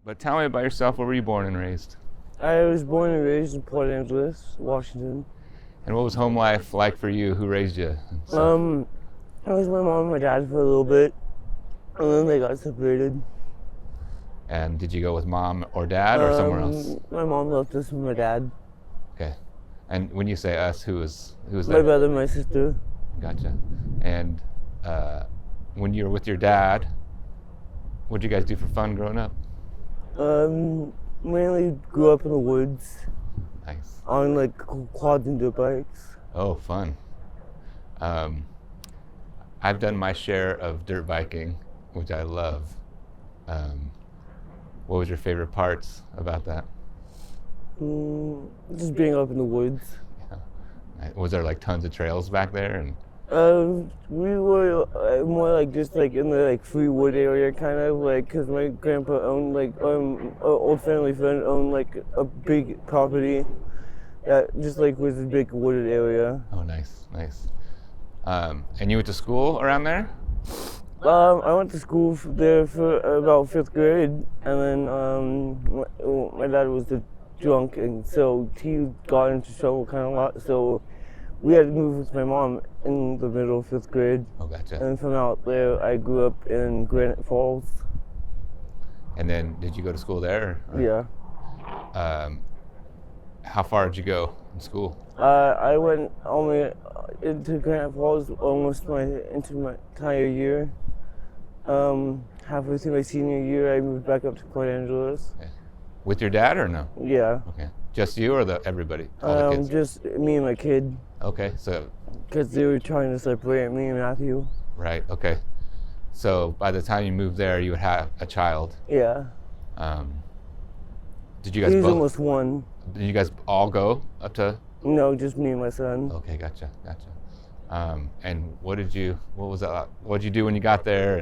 But tell me about yourself. Where were you born and raised? I was born and raised in Port Angeles, Washington. And what was home life like for you? Who raised you? And stuff? I was with my mom and my dad for a little bit, and then they got separated. And did you go with mom or dad or somewhere else? My mom left us with my dad, Okay. And when you say us, who was my there? brother, my sister. Gotcha. And when you were with your dad, what did you guys do for fun growing up? Mainly grew up in the woods Nice. on like quads and dirt bikes. Oh, fun. I've done my share of dirt biking, which I love. What was your favorite parts about that? Just being up in the woods. Was there like tons of trails back there? And We were more like just like in the like free wood area, kind of like, because my grandpa owned like an old family friend owned like a big property that just like was a big wooded area. oh, nice, nice. And you went to school around there? I went to school there for about 5th grade, and then my dad was a drunk, and so he got into trouble kind of a lot. So we had to move with my mom in the middle of 5th grade. Oh, gotcha. And from out there, I grew up in Granite Falls. And then did you go to school there? Yeah. How far did you go in school? I went only into Granite Falls into my entire year. Halfway through my senior year, I moved back up to Port Angeles. Okay. With your dad or no? Yeah. Okay. Just you or everybody? All the kids? Just me and my kid, Okay. So, because they were trying to separate me and Matthew. right. Okay. So by the time you moved there, you would have a child. Yeah. Did you guys He's both? almost 1. Did you guys all go up to? No, just me and my son. Okay, gotcha. And what was that like? What did you do when you got there?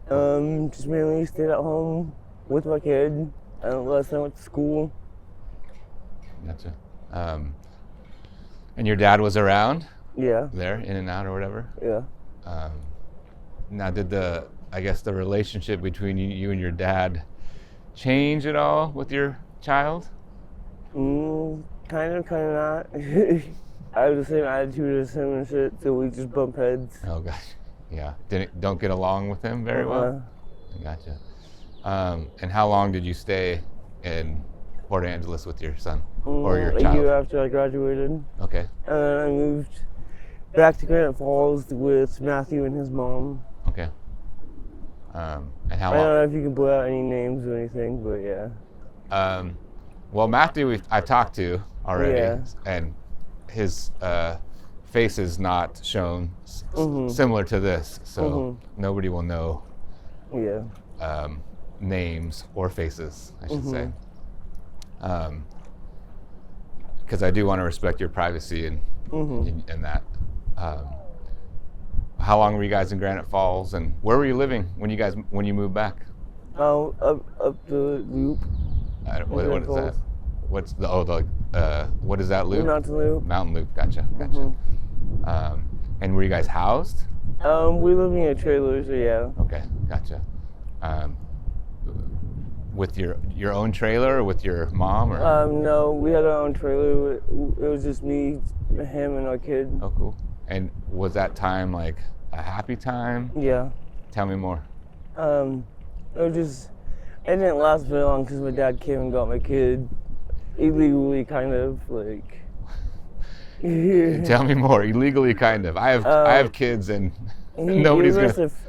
And Just mainly stayed at home with my kid, and last I went to school. gotcha. And your dad was around Yeah. there, in and out or whatever. Yeah. Now, did the relationship between you and your dad change at all with your child? Kind of not. I have the same attitude as him and shit, so we just bump heads. Oh gosh, yeah. Don't get along with him very well. Gotcha. And how long did you stay in Port Angeles with your son or your A child? year after I graduated. Okay. And then I moved back to Granite Falls with Matthew and his mom. Okay. And how I don't long? know if you can blur out any names or anything, but yeah. Well, Matthew, I've talked to already, Yeah. and his face is not shown similar to this, so nobody will know Yeah. names or faces, I should say. Because I do want to respect your privacy and that. How long were you guys in Granite Falls, and where were you living when you moved back? Oh, up the loop. What is that? What's what is that loop? Mountain Loop. Mountain Loop. Gotcha. And were you guys housed? We live in a trailer, so yeah. Okay, gotcha. With your own trailer or with your mom or? No, we had our own trailer. It was just me, him, and our kid. Oh, cool. And was that time like a happy time? Yeah. Tell me more. It didn't last very long because my dad came and got my kid illegally, kind of like. Tell me more. Illegally, kind of. I have kids, and nobody's he gonna. gave us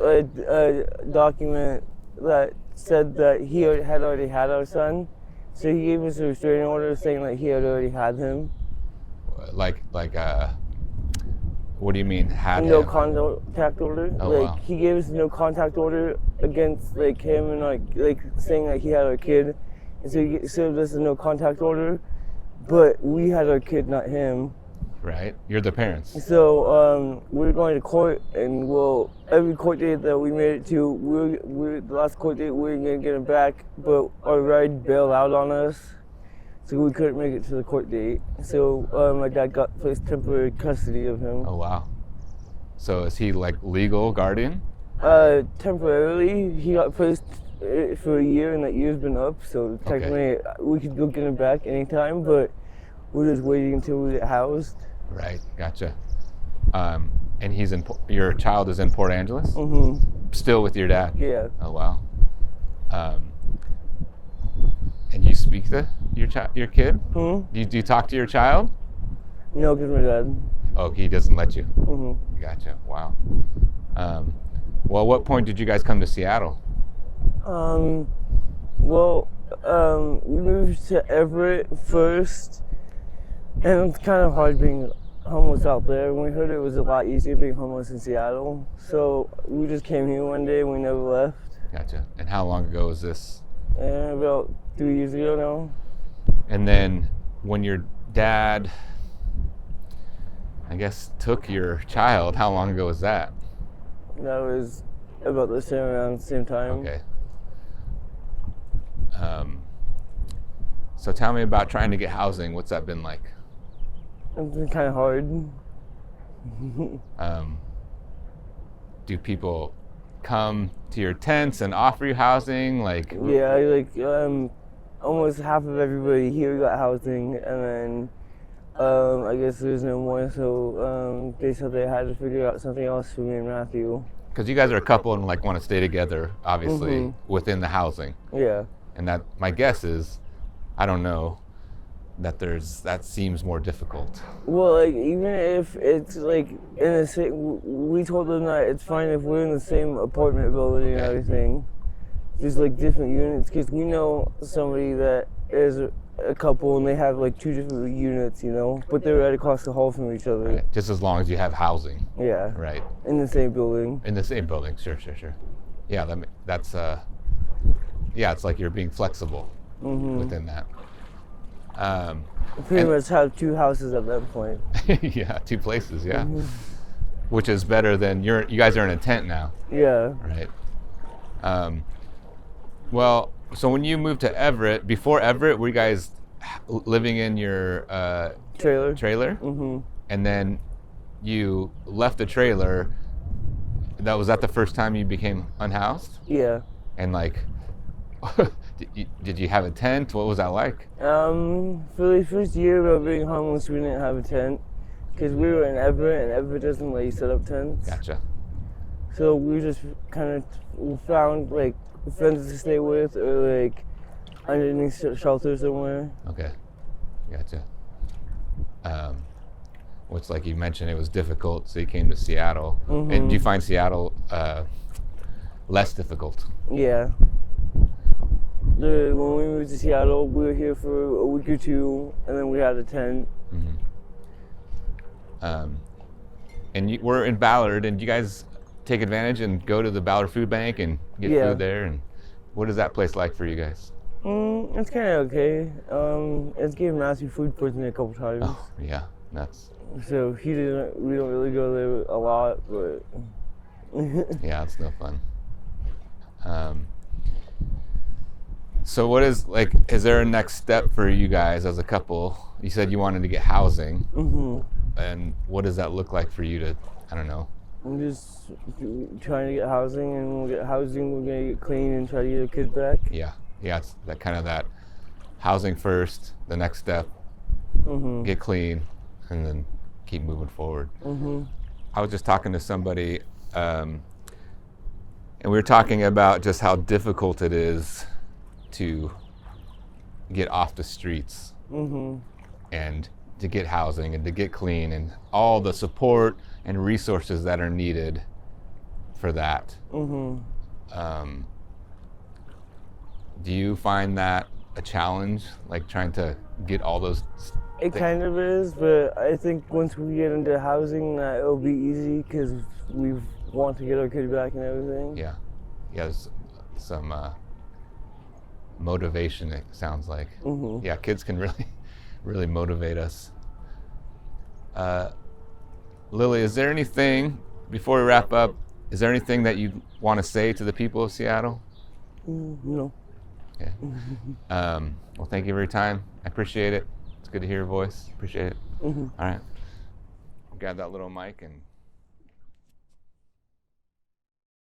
a document that said that he had already had our son, so he gave us a restraining order saying that he had already had him. Like what do you mean had No him? contact order. Oh, wow. He gave us no contact order against like him and like saying that he had our kid, and so he served us a no contact order, but we had our kid, not him. Right. You're the parents. So we were going to court, and every court date that we made it to, the last court date we were gonna get him back, but our ride bailed out on us, so we couldn't make it to the court date. So my dad got placed temporary custody of him. Oh wow. So is he like legal guardian? Temporarily, he got placed it for a year, and that year's been up. So technically, we could go get him back anytime, but we're just waiting until we get housed. Right. Gotcha. And he's in. Your child is in Port Angeles. Mm-hmm. Still with your dad. Yeah. Oh wow. And you speak to your kid? Hmm? Do you talk to your child? No, because my dad. Oh, he doesn't let you. Mm-hmm. Gotcha. Wow. Well, what point did you guys come to Seattle? We moved to Everett first, and it's kind of hard being homeless out there. When we heard it was a lot easier being homeless in Seattle, so we just came here one day and we never left. Gotcha. And how long ago was this? About 3 years ago now. And then when your dad, I guess, took your child, how long ago was that? That was about the same around the same time. Okay. So tell me about trying to get housing. What's that been like? It's been kind of hard. Do people come to your tents and offer you housing? Like Yeah, almost half of everybody here got housing, and then I guess there's no more, so they said they had to figure out something else for me and Matthew. Because you guys are a couple and like want to stay together, obviously, within the housing. Yeah. And that, my guess is, I don't know, that seems more difficult. Well, like, even if it's like in the same, we told them that it's fine if we're in the same apartment building and everything. Just like different units, because we know somebody that is a couple and they have like 2 different units, you know, but they're right across the hall from each other. Right. Just as long as you have housing. Yeah. Right. In the same building. In the same building, sure. Yeah, that's it's like you're being flexible within that. Pretty much have 2 houses at that point. Yeah, 2 places, yeah. Which is better than you guys are in a tent now. Yeah. Right. Well, so when you moved to Everett, before Everett, were you guys living in your trailer? Mm-hmm. And then you left the trailer. Was that the first time you became unhoused? Yeah. And like, did you have a tent? What was that like? For the first year of being homeless, we didn't have a tent because we were in Everett, and Everett doesn't let you set up tents. Gotcha. So we just kind of found like friends to stay with, or like underneath shelter somewhere. Okay, gotcha. Which, like you mentioned, it was difficult, so you came to Seattle. And do you find Seattle less difficult? Yeah. When we moved to Seattle, we were here for a week or 2, and then we had a tent. And we're in Ballard, and you guys take advantage and go to the Ballard Food Bank and get food there? And what is that place like for you guys? It's kind of okay. It's given Matthew food poisoning a couple times. Oh, yeah, that's... So we don't really go there a lot, but... Yeah, it's no fun. So what is, like, is there a next step for you guys as a couple? You said you wanted to get housing. And what does that look like for you to, I don't know? I'm just trying to get housing, and when we get housing, we're going to get clean and try to get our kids back. Yeah, it's that kind of that housing first, the next step, get clean, and then keep moving forward. I was just talking to somebody, and we were talking about just how difficult it is to get off the streets and to get housing and to get clean and all the support and resources that are needed for that. Do you find that a challenge, like trying to get all those It kind of is, but I think once we get into housing, that it'll be easy because we want to get our kids back and everything. Yeah, there's some motivation, it sounds like. Yeah, kids can really motivate us. Lily, is there anything, before we wrap up, is there anything that you want to say to the people of Seattle? No. Okay. Well, thank you for your time. I appreciate it. It's good to hear your voice. Appreciate it. All right. Grab that little mic and